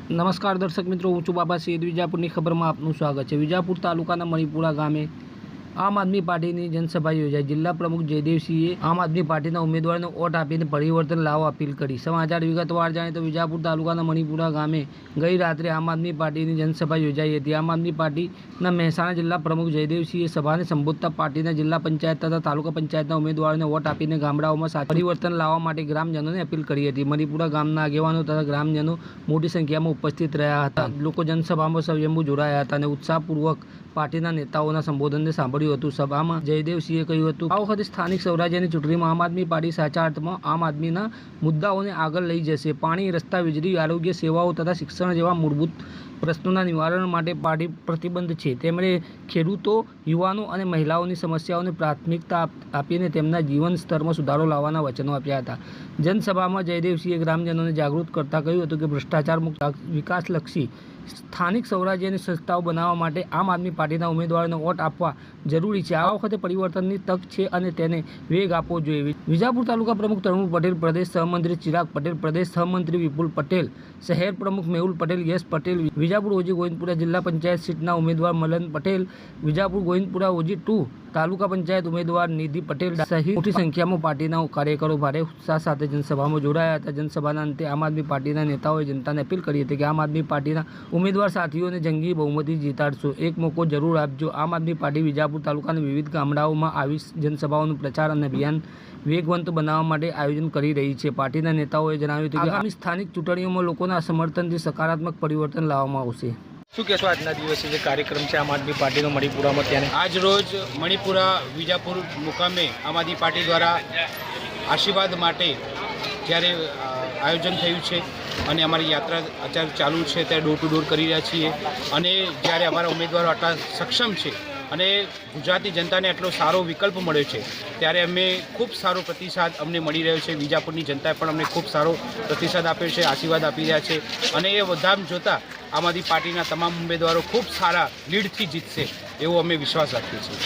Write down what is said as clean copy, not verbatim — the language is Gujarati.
નમસ્કાર દર્શક મિત્રો, હું છું બાબા સૈયદ. વિજાપુરની ખબરમાં આપનું સ્વાગત છે. વિજાપુર તાલુકાના મણિપુરા ગામે આમ આદમી પાર્ટીની જનસભા યોજાઈ. જિલ્લા પ્રમુખ જયદેવસિંહે આમ આદમી પાર્ટીના ઉમેદવારને વોટ આપીને પરિવર્તન લાવવા અપીલ કરી. સમાચાર વિગતવાર જાણીએ તો વિજાપુર તાલુકાના મણિપુરા ગામે ગઈ રાત્રે આમ આદમી પાર્ટીની જનસભા યોજાઈ હતી. આમ આદમી પાર્ટીના મહેસાણા જિલ્લા પ્રમુખ જયદેવસિંહે સભાને સંબોધતા પાર્ટીના જિલ્લા પંચાયત તથા તાલુકા પંચાયતના ઉમેદવારોને વોટ આપીને ગામડાઓમાં પરિવર્તન લાવવા માટે ગ્રામજનોને અપીલ કરી હતી. મણિપુરા ગામના આગેવાનો તથા ગ્રામજનો મોટી સંખ્યામાં ઉપસ્થિત રહ્યા હતા. લોકો જનસભામાં સ્વયંભૂ જોડાયા હતા અને ઉત્સાહપૂર્વક પાર્ટીના નેતાઓના સંબોધનને સાંભળ્યું હતું. સભામાં જયદેવસિંહે કહ્યું હતું, આ વખતે સ્થાનિક સ્વરાજ્યની ચૂંટણીમાં આમ આદમી પાર્ટી સાચા અર્થમાં આમ આદમીના મુદ્દાઓને આગળ લઈ જશે. પાણી, રસ્તા, વીજળી, આરોગ્ય સેવાઓ તથા શિક્ષણ જેવા મૂળભૂત પ્રશ્નોના નિવારણ માટે પાર્ટી પ્રતિબદ્ધ છે. તેમણે ખેડૂતો, યુવાનો અને મહિલાઓની સમસ્યાઓને પ્રાથમિકતા આપીને તેમના જીવન સ્તરમાં સુધારો લાવવાના વચનો આપ્યા હતા. જનસભામાં જયદેવસિંહે ગ્રામજનોને જાગૃત કરતા કહ્યું હતું કે ભ્રષ્ટાચાર મુક્ત વિકાસલક્ષી સ્થાનિક સ્વરાજ્યની સંસ્થાઓ બનાવવા માટે આમ આદમી પાર્ટીના ઉમેદવારોને વોટ આપવા જરૂરી છે. આ વખતે પરિવર્તનની તક છે અને તેને વેગ આપવો જોઈએ. વિજાપુર તાલુકા પ્રમુખ તરુણ પટેલ, પ્રદેશ સહમંત્રી ચિરાગ પટેલ, પ્રદેશ સહમંત્રી વિપુલ પટેલ, શહેર પ્રમુખ મેહુલ પટેલ, યશ પટેલ, વિજાપુર ઓજી ગોવિંદપુરા જિલ્લા પંચાયત સીટના ઉમેદવાર મલન પટેલ, વિજાપુર ગોવિંદપુરા ઓજી 2 તાલુકા પંચાયત ઉમેદવાર નિધિ પટેલ સહિત મોટી સંખ્યામાં પાર્ટીના કાર્યકરો ભારે ઉત્સાહ સાથે જનસભામાં જોડાયા હતા. જનસભાના અંતે આમ આદમી પાર્ટીના નેતાઓએ જનતાને અપીલ કરી હતી કે આમ આદમી પાર્ટીના ઉમેદવાર સાથીઓને જંગી બહુમતી જીતાડશો. એક મોકો જરૂર આપજો. આમ આદમી પાર્ટી વિજાપુર તાલુકાના વિવિધ ગામડાઓમાં આવી જનસભાઓનું પ્રચાર અને અભિયાન વેગવંત બનાવવા માટે આયોજન કરી રહી છે. પાર્ટીના નેતાઓએ જણાવ્યું હતું કે આગામી સ્થાનિક ચૂંટણીઓમાં લોકોના સમર્થનથી સકારાત્મક પરિવર્તન લાવવામાં આવશે. શું કહેશો આજના દિવસે જે કાર્યક્રમ છે આમ આદમી પાર્ટીનો મણિપુરામાં? ત્યારે આજ રોજ મણિપુરા વિજાપુર મુકામે આમ આદમી પાર્ટી દ્વારા આશીર્વાદ માટે જ્યારે આયોજન થયું છે અને અમારી યાત્રા અત્યારે ચાલુ છે, ત્યારે ડોર ટુ ડોર કરી રહ્યા છીએ અને જ્યારે અમારા ઉમેદવારો આટલા સક્ષમ છે અને ગુજરાતી જનતાને આટલો સારો વિકલ્પ મળ્યો છે, ત્યારે અમે ખૂબ સારો પ્રતિસાદ અમને મળી રહ્યો છે. વિજાપુરની જનતાએ પણ અમને ખૂબ સારો પ્રતિસાદ આપ્યો છે, આશીર્વાદ આપી રહ્યા છે અને એ બધા જોતાં આમ આદમી પાર્ટીના તમામ ઉમેદવારો ખૂબ સારા લીડથી જીતશે એવો અમે વિશ્વાસ રાખીએ છીએ.